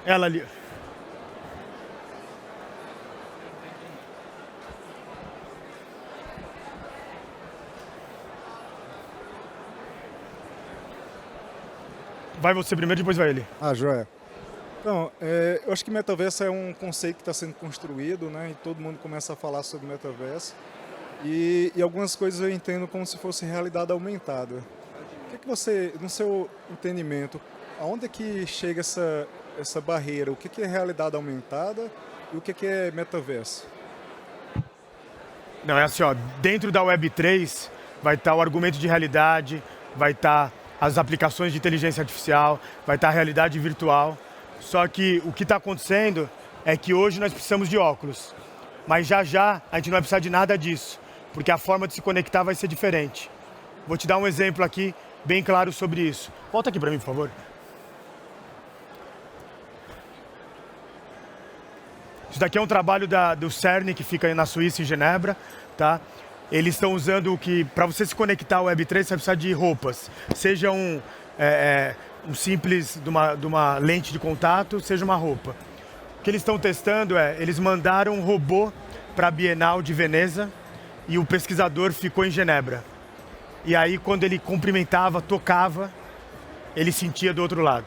Ela ali. Vai você primeiro, depois vai ele. Joia. Então, eu acho que metaverso é um conceito que está sendo construído, né? E todo mundo começa a falar sobre metaverso. E algumas coisas eu entendo como se fosse realidade aumentada. O que você, no seu entendimento, aonde é que chega essa barreira? O que é realidade aumentada e o que é metaverso? Não, é assim, ó, dentro da Web3 vai estar o argumento de realidade, vai estar as aplicações de inteligência artificial, vai estar a realidade virtual. Só que o que está acontecendo é que hoje nós precisamos de óculos. Mas já já a gente não vai precisar de nada disso, porque a forma de se conectar vai ser diferente. Vou te dar um exemplo aqui bem claro sobre isso. Volta aqui para mim, por favor. Isso daqui é um trabalho do CERN, que fica aí na Suíça, em Genebra, tá? Eles estão usando o que, para você se conectar ao Web3, você vai precisar de roupas. Seja um simples de uma lente de contato, seja uma roupa. O que eles estão testando eles mandaram um robô para a Bienal de Veneza e o pesquisador ficou em Genebra. E aí, quando ele cumprimentava, tocava, ele sentia do outro lado.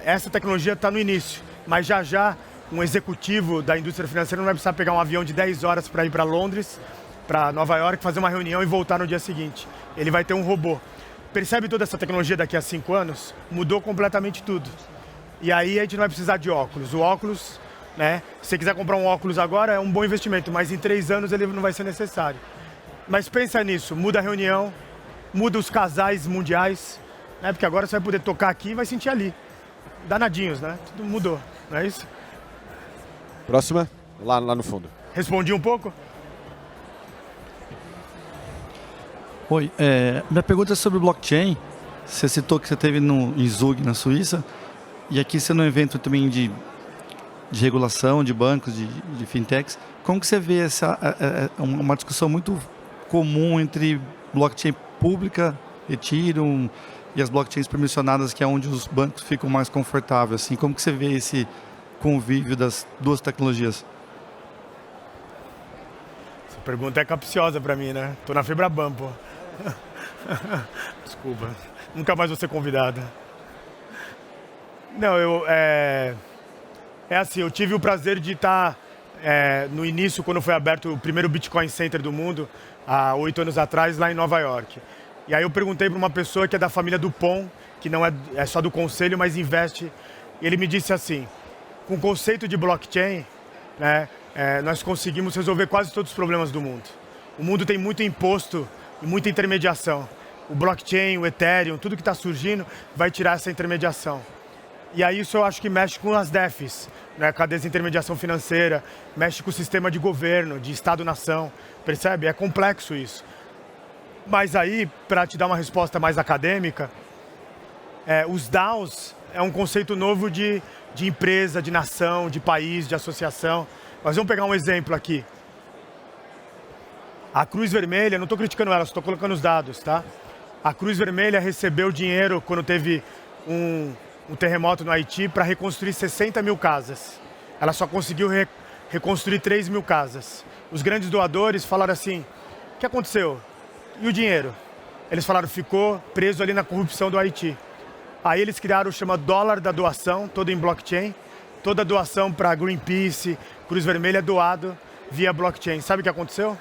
Essa tecnologia está no início, mas já já um executivo da indústria financeira não vai precisar pegar um avião de 10 horas para ir para Londres, para Nova York, fazer uma reunião e voltar no dia seguinte. Ele vai ter um robô. Percebe toda essa tecnologia daqui a 5 anos? Mudou completamente tudo. E aí a gente não vai precisar de óculos. O óculos, né? Se você quiser comprar um óculos agora, é um bom investimento, mas em 3 anos ele não vai ser necessário. Mas pensa nisso, muda a reunião, muda os casais mundiais, né? Porque agora você vai poder tocar aqui e vai sentir ali. Danadinhos, né? Tudo mudou, não é isso? Próxima, lá no fundo. Respondi um pouco? Oi, minha pergunta é sobre blockchain. Você citou que você esteve em Zug, na Suíça, e aqui você é num evento também de regulação de bancos, de fintechs. Como que você vê uma discussão muito comum entre blockchain pública, Ethereum, e as blockchains permissionadas, que é onde os bancos ficam mais confortáveis? Assim, como que você vê esse convívio das duas tecnologias? Essa pergunta é capciosa para mim, né? Tô na Febraban, pô. Desculpa, nunca mais vou ser convidada. Não, assim, eu tive o prazer de estar no início, quando foi aberto o primeiro Bitcoin Center do mundo, há 8 anos atrás, lá em Nova York. E aí eu perguntei para uma pessoa que é da família Dupont, que não é só do conselho, mas investe, e ele me disse assim, com o conceito de blockchain, né, nós conseguimos resolver quase todos os problemas do mundo. O mundo tem muito imposto e muita intermediação. O blockchain, o Ethereum, tudo que está surgindo vai tirar essa intermediação. E aí isso eu acho que mexe com as DeFis, né, com a desintermediação financeira, mexe com o sistema de governo, de Estado-nação, percebe? É complexo isso. Mas aí, para te dar uma resposta mais acadêmica, os DAOs é um conceito novo de empresa, de nação, de país, de associação. Mas vamos pegar um exemplo aqui. A Cruz Vermelha, não estou criticando ela, só estou colocando os dados, tá? A Cruz Vermelha recebeu dinheiro quando teve um terremoto no Haiti para reconstruir 60 mil casas. Ela só conseguiu reconstruir 3 mil casas. Os grandes doadores falaram assim, o que aconteceu? E o dinheiro? Eles falaram, ficou preso ali na corrupção do Haiti. Aí eles criaram o chama dólar da doação, todo em blockchain. Toda doação para Greenpeace, Cruz Vermelha é doado via blockchain. Sabe o que aconteceu?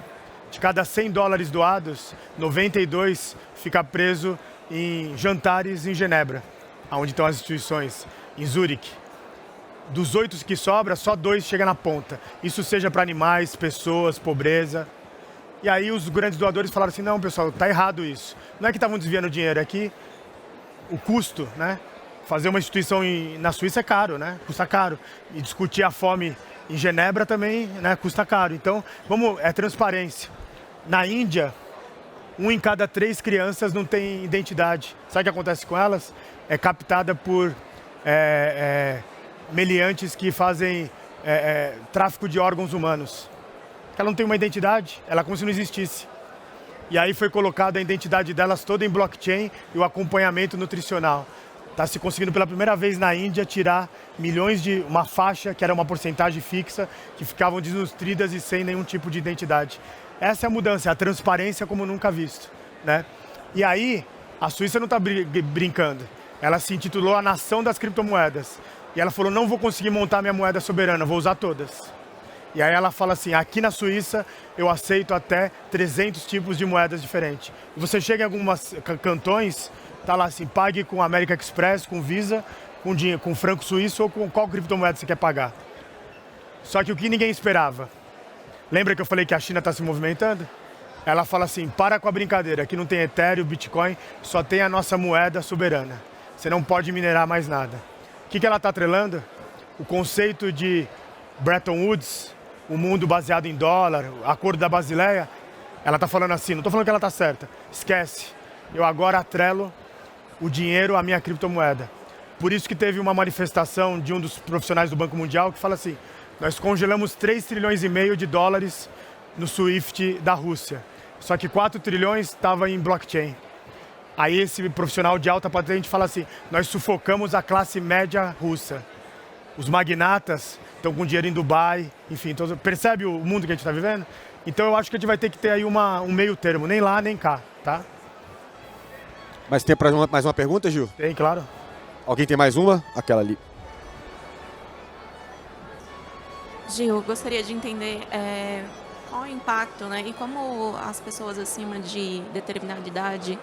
De cada 100 dólares doados, 92 fica preso em jantares em Genebra, onde estão as instituições, em Zurique. Dos 8 que sobra, só 2 chegam na ponta. Isso seja para animais, pessoas, pobreza. E aí os grandes doadores falaram assim, não, pessoal, tá errado isso. Não é que estavam desviando dinheiro, é que o custo, né? Fazer uma instituição na Suíça é caro, né? Custa caro. E discutir a fome em Genebra também, né? Custa caro. Então, é transparência. Na Índia, 1 em cada 3 crianças não tem identidade. Sabe o que acontece com elas? É captada por meliantes que fazem tráfico de órgãos humanos. Ela não tem uma identidade, ela é como se não existisse. E aí foi colocada a identidade delas toda em blockchain e o acompanhamento nutricional. Está se conseguindo pela primeira vez na Índia tirar milhões de uma faixa, que era uma porcentagem fixa, que ficavam desnutridas e sem nenhum tipo de identidade. Essa é a mudança, a transparência como nunca visto, né? E aí, a Suíça não está brincando. Ela se intitulou a nação das criptomoedas. E ela falou, não vou conseguir montar minha moeda soberana, vou usar todas. E aí ela fala assim, aqui na Suíça eu aceito até 300 tipos de moedas diferentes. E você chega em alguns cantões, tá lá assim, pague com American Express, com Visa, com franco suíço ou com qual criptomoeda você quer pagar. Só que o que ninguém esperava. Lembra que eu falei que a China está se movimentando? Ela fala assim, para com a brincadeira, aqui não tem Ethereum, Bitcoin, só tem a nossa moeda soberana. Você não pode minerar mais nada. O que ela está atrelando? O conceito de Bretton Woods, o mundo baseado em dólar, acordo da Basileia, ela está falando assim, não estou falando que ela está certa, esquece, eu agora atrelo o dinheiro à minha criptomoeda. Por isso que teve uma manifestação de um dos profissionais do Banco Mundial que fala assim, nós congelamos 3,5 trilhões de dólares no SWIFT da Rússia, só que 4 trilhões estava em blockchain. Aí esse profissional de alta patente fala assim, nós sufocamos a classe média russa. Os magnatas estão com dinheiro em Dubai, enfim, então, percebe o mundo que a gente está vivendo? Então eu acho que a gente vai ter que ter aí um meio termo, nem lá, nem cá, tá? Mas tem mais uma pergunta, Gil? Tem, claro. Alguém tem mais uma? Aquela ali. Gil, gostaria de entender qual o impacto, né, e como as pessoas acima de determinada idade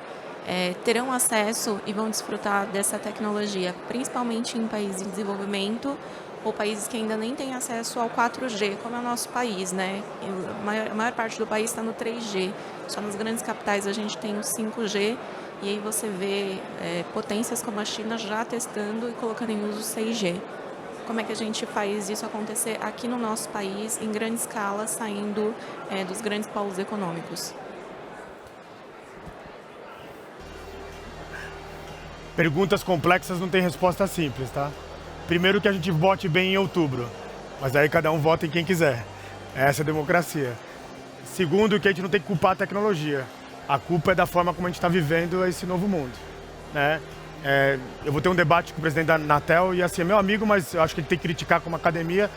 terão acesso e vão desfrutar dessa tecnologia, principalmente em países em desenvolvimento ou países que ainda nem têm acesso ao 4G, como é o nosso país, né? A maior parte do país está no 3G, só nas grandes capitais a gente tem o 5G, e aí você vê potências como a China já testando e colocando em uso o 6G. Como é que a gente faz isso acontecer aqui no nosso país, em grande escala, saindo dos grandes polos econômicos? Perguntas complexas não tem resposta simples, tá? Primeiro que a gente vote bem em outubro, mas aí cada um vota em quem quiser. Essa é a democracia. Segundo que a gente não tem que culpar a tecnologia. A culpa é da forma como a gente está vivendo esse novo mundo, né? Eu vou ter um debate com o presidente da Anatel e assim, é meu amigo, mas eu acho que ele tem que criticar como academia.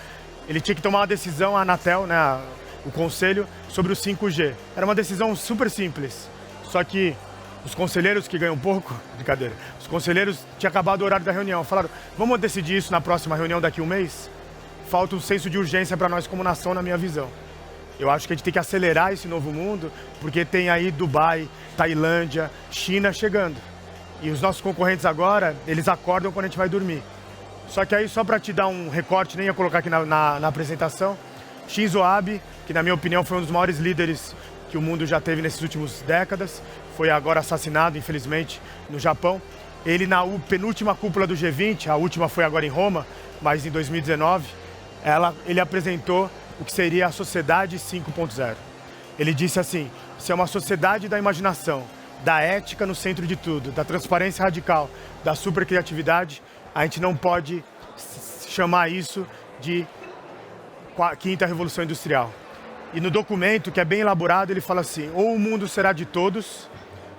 Ele tinha que tomar uma decisão, a Anatel, né, o conselho, sobre o 5G. Era uma decisão super simples, só que os conselheiros que ganham pouco, brincadeira, os conselheiros tinham acabado o horário da reunião, falaram, vamos decidir isso na próxima reunião daqui a um mês? Falta um senso de urgência para nós como nação, na minha visão. Eu acho que a gente tem que acelerar esse novo mundo, porque tem aí Dubai, Tailândia, China chegando. E os nossos concorrentes agora, eles acordam quando a gente vai dormir. Só que aí, só para te dar um recorte, nem ia colocar aqui na apresentação, Shinzo Abe, que na minha opinião foi um dos maiores líderes que o mundo já teve nesses últimos décadas, foi agora assassinado, infelizmente, no Japão. Ele, na penúltima cúpula do G20, a última foi agora em Roma, mas em 2019, ele apresentou o que seria a Sociedade 5.0. Ele disse assim, se é uma sociedade da imaginação, da ética no centro de tudo, da transparência radical, da supercriatividade, a gente não pode chamar isso de quinta revolução industrial. E no documento, que é bem elaborado, ele fala assim, ou o mundo será de todos,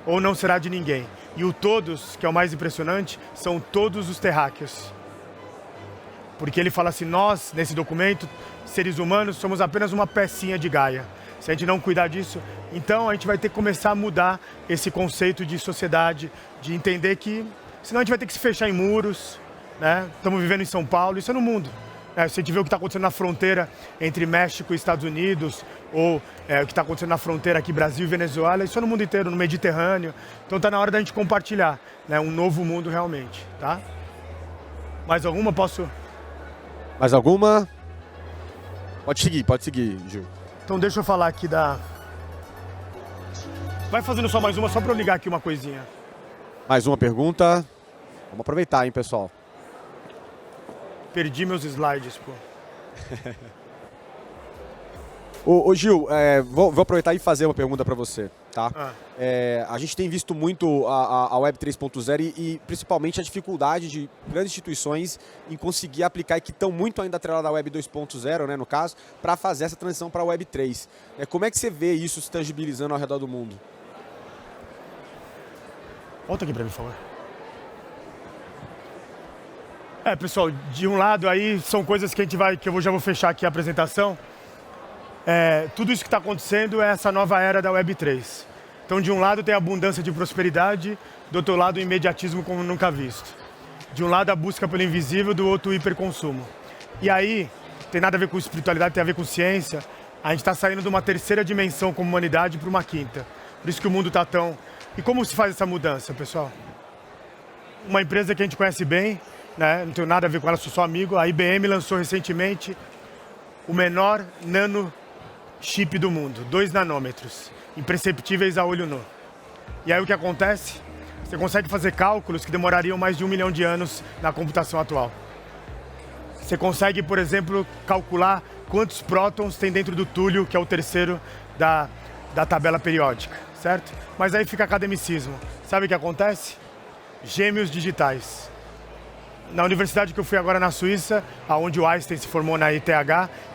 ou não será de ninguém. E o todos, que é o mais impressionante, são todos os terráqueos. Porque ele fala assim, nós, nesse documento, seres humanos, somos apenas uma pecinha de Gaia. Se a gente não cuidar disso, então a gente vai ter que começar a mudar esse conceito de sociedade, de entender que, senão a gente vai ter que se fechar em muros, né? Estamos vivendo em São Paulo, isso é no mundo. Se a gente vê o que está acontecendo na fronteira entre México e Estados Unidos, ou o que está acontecendo na fronteira aqui, Brasil e Venezuela, isso é no mundo inteiro, no Mediterrâneo. Então está na hora da gente compartilhar, né, um novo mundo realmente, tá? Mais alguma? Posso? Mais alguma? Pode seguir, Gil. Então deixa eu falar aqui da... Vai fazendo só mais uma, só para eu ligar aqui uma coisinha. Mais uma pergunta. Vamos aproveitar, hein, pessoal. Perdi meus slides, pô. Ô Gil, vou aproveitar e fazer uma pergunta para você, tá? A gente tem visto muito a Web 3.0 e principalmente a dificuldade de grandes instituições em conseguir aplicar e que estão muito ainda atreladas à Web 2.0, né, no caso, para fazer essa transição para a Web 3. Como é que você vê isso se tangibilizando ao redor do mundo? Volta aqui para mim, por favor. Pessoal, de um lado aí são coisas que eu já vou fechar aqui a apresentação. Tudo isso que está acontecendo é essa nova era da Web3. Então, de um lado tem a abundância de prosperidade, do outro lado o imediatismo como nunca visto. De um lado a busca pelo invisível, do outro o hiperconsumo. E aí, tem nada a ver com espiritualidade, tem a ver com ciência. A gente está saindo de uma terceira dimensão como humanidade para uma quinta. Por isso que o mundo está tão... E como se faz essa mudança, pessoal? Uma empresa que a gente conhece bem, né? Não tenho nada a ver com ela, sou só amigo. A IBM lançou recentemente o menor nano chip do mundo, 2 nanômetros, imperceptíveis a olho nu. E aí o que acontece? Você consegue fazer cálculos que demorariam mais de 1 milhão de anos na computação atual. Você consegue, por exemplo, calcular quantos prótons tem dentro do túlio, que é o terceiro da tabela periódica, certo? Mas aí fica academicismo. Sabe o que acontece? Gêmeos digitais. Na universidade que eu fui agora na Suíça, onde o Einstein se formou na ETH,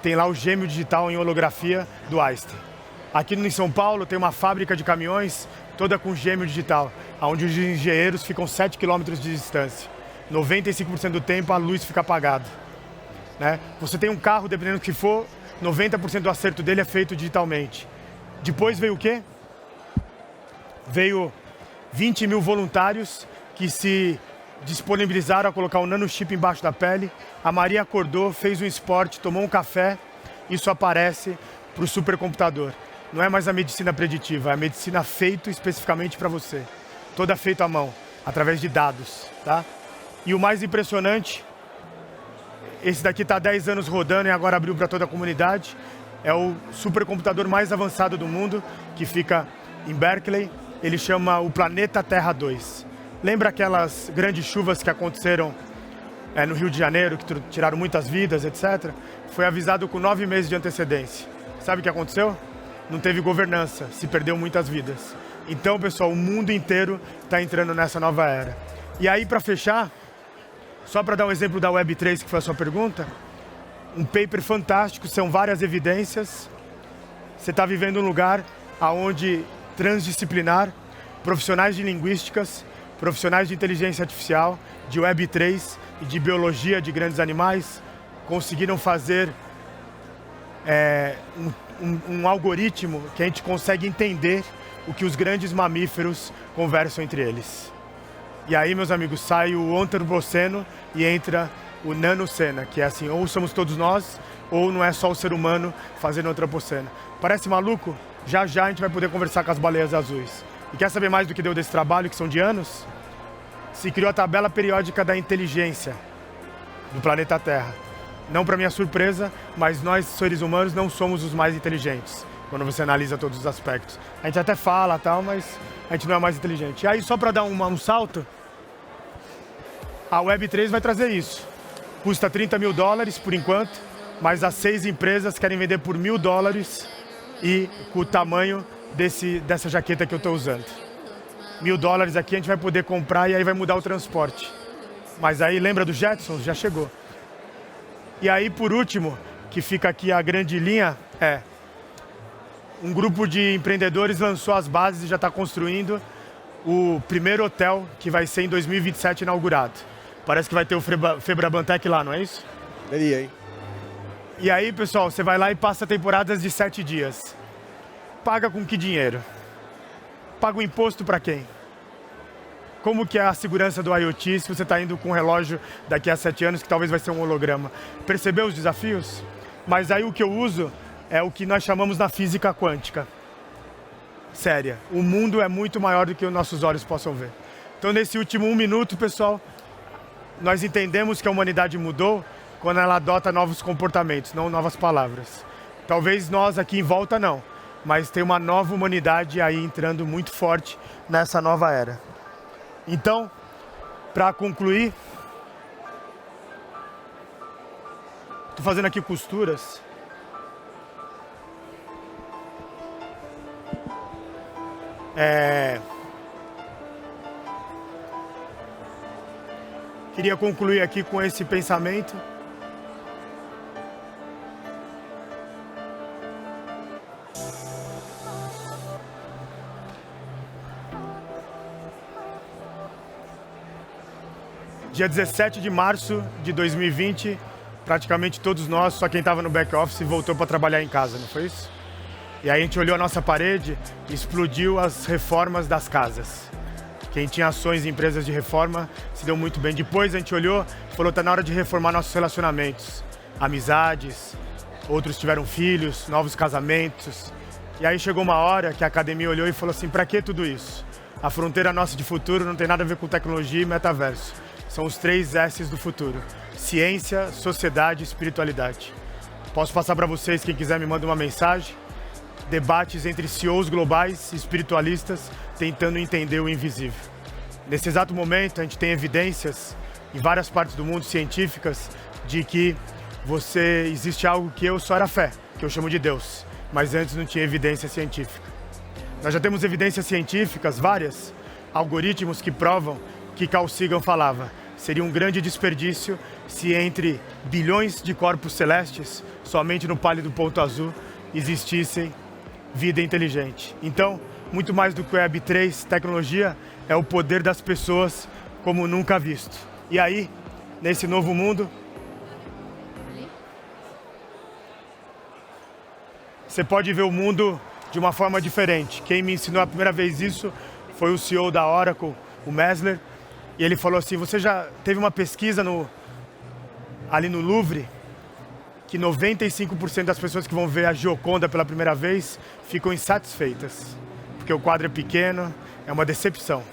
tem lá o gêmeo digital em holografia do Einstein. Aqui em São Paulo tem uma fábrica de caminhões toda com gêmeo digital, onde os engenheiros ficam 7 km de distância. 95% do tempo a luz fica apagada. Né? Você tem um carro, dependendo do que for, 90% do acerto dele é feito digitalmente. Depois veio o quê? Veio 20 mil voluntários que se disponibilizaram a colocar um nanochip embaixo da pele. A Maria acordou, fez um esporte, tomou um café, isso aparece para o supercomputador. Não é mais a medicina preditiva, é a medicina feita especificamente para você. Toda feita à mão, através de dados, tá? E o mais impressionante, esse daqui está há 10 anos rodando e agora abriu para toda a comunidade. É o supercomputador mais avançado do mundo, que fica em Berkeley. Ele chama o Planeta Terra 2. Lembra aquelas grandes chuvas que aconteceram no Rio de Janeiro, que tiraram muitas vidas, etc? Foi avisado com 9 meses de antecedência. Sabe o que aconteceu? Não teve governança, se perdeu muitas vidas. Então, pessoal, o mundo inteiro está entrando nessa nova era. E aí, para fechar, só para dar um exemplo da Web3, que foi a sua pergunta, um paper fantástico, são várias evidências. Você está vivendo um lugar onde transdisciplinar, profissionais de linguísticas, profissionais de inteligência artificial, de Web3 e de biologia de grandes animais conseguiram fazer um algoritmo que a gente consegue entender o que os grandes mamíferos conversam entre eles. E aí, meus amigos, sai o antropoceno e entra o nanoceno, que é assim, ou somos todos nós, ou não é só o ser humano fazendo antropoceno. Parece maluco? Já já a gente vai poder conversar com as baleias azuis. E quer saber mais do que deu desse trabalho, que são de anos? Se criou a tabela periódica da inteligência do planeta Terra. Não para minha surpresa, mas nós, seres humanos, não somos os mais inteligentes, quando você analisa todos os aspectos. A gente até fala, tal, mas a gente não é mais inteligente. E aí, só para dar um salto, a Web3 vai trazer isso. Custa $30 mil por enquanto, mas as 6 empresas querem vender por $1.000 e com o tamanho dessa jaqueta que eu estou usando. $1.000 aqui a gente vai poder comprar e aí vai mudar o transporte. Mas aí, lembra do Jetsons? Já chegou. E aí, por último, que fica aqui a grande linha, um grupo de empreendedores lançou as bases e já está construindo o primeiro hotel que vai ser em 2027 inaugurado. Parece que vai ter o Febrabantec lá, não é isso? Poderia, hein? E aí, pessoal, você vai lá e passa temporadas de 7 dias. Paga com que dinheiro? Paga o imposto para quem? Como que é a segurança do IoT se você está indo com um relógio daqui a 7 anos que talvez vai ser um holograma? Percebeu os desafios? Mas aí o que eu uso é o que nós chamamos na física quântica. Séria. O mundo é muito maior do que os nossos olhos possam ver. Então, nesse último 1 minuto, pessoal, nós entendemos que a humanidade mudou quando ela adota novos comportamentos, não novas palavras. Talvez nós aqui em volta não, mas tem uma nova humanidade aí entrando muito forte nessa nova era. Então, para concluir, estou fazendo aqui costuras. Queria concluir aqui com esse pensamento. Dia 17 de março de 2020, praticamente todos nós, só quem estava no back office, voltou para trabalhar em casa, não foi isso? E aí a gente olhou a nossa parede e explodiu as reformas das casas. Quem tinha ações em empresas de reforma se deu muito bem. Depois a gente olhou e falou, está na hora de reformar nossos relacionamentos, amizades, outros tiveram filhos, novos casamentos. E aí chegou uma hora que a academia olhou e falou assim, para que tudo isso? A fronteira nossa de futuro não tem nada a ver com tecnologia e metaverso. São os 3 S's do futuro: ciência, sociedade e espiritualidade. Posso passar para vocês, quem quiser me manda uma mensagem. Debates entre CEOs globais e espiritualistas tentando entender o invisível. Nesse exato momento, a gente tem evidências em várias partes do mundo científicas de que existe algo que eu só era fé, que eu chamo de Deus, mas antes não tinha evidência científica. Nós já temos evidências científicas, várias, algoritmos que provam que Carl Sagan falava. Seria um grande desperdício se entre bilhões de corpos celestes, somente no pálido ponto azul, existissem vida inteligente. Então, muito mais do que Web3, tecnologia é o poder das pessoas como nunca visto. E aí, nesse novo mundo, você pode ver o mundo de uma forma diferente. Quem me ensinou a primeira vez isso foi o CEO da Oracle, o Mesler, e ele falou assim, você já teve uma pesquisa ali no Louvre, que 95% das pessoas que vão ver a Gioconda pela primeira vez ficam insatisfeitas, porque o quadro é pequeno, é uma decepção.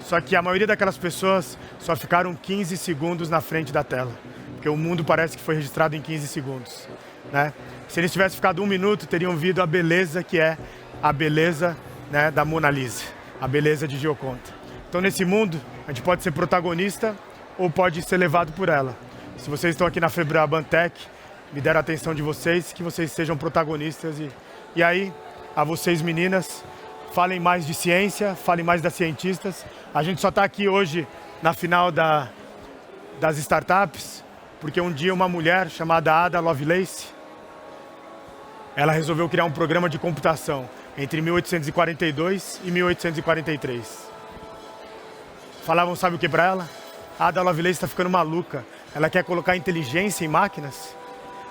Só que a maioria daquelas pessoas só ficaram 15 segundos na frente da tela, porque o mundo parece que foi registrado em 15 segundos. Né? Se eles tivessem ficado 1 minuto, teriam visto a beleza que é a beleza, né, da Mona Lisa, a beleza de Gioconda. Então, nesse mundo, a gente pode ser protagonista ou pode ser levado por ela. Se vocês estão aqui na Febraban Tech, me deram a atenção de vocês, que vocês sejam protagonistas. E aí, a vocês meninas, falem mais de ciência, falem mais das cientistas. A gente só está aqui hoje na final das startups, porque um dia uma mulher chamada Ada Lovelace, ela resolveu criar um programa de computação entre 1842 e 1843. Falavam, sabe o que para ela? A Ada Lovelace está ficando maluca. Ela quer colocar inteligência em máquinas.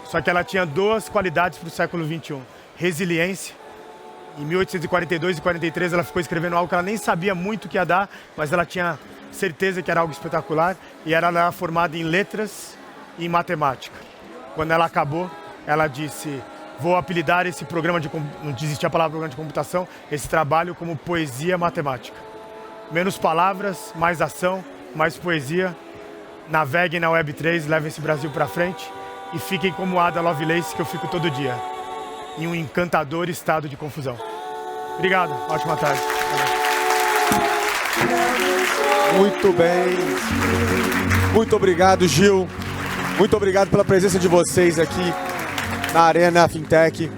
Só que ela tinha 2 qualidades para o século XXI. Resiliência. Em 1842 e 43 ela ficou escrevendo algo que ela nem sabia muito o que ia dar, mas ela tinha certeza que era algo espetacular. E ela era formada em letras e em matemática. Quando ela acabou, ela disse, vou apelidar esse programa não existia a palavra programa de computação, esse trabalho como poesia matemática. Menos palavras, mais ação, mais poesia. Naveguem na Web3, levem esse Brasil para frente e fiquem como Ada Lovelace, que eu fico todo dia, em um encantador estado de confusão. Obrigado, ótima tarde. Muito bem. Muito obrigado, Gil. Muito obrigado pela presença de vocês aqui na Arena Fintech.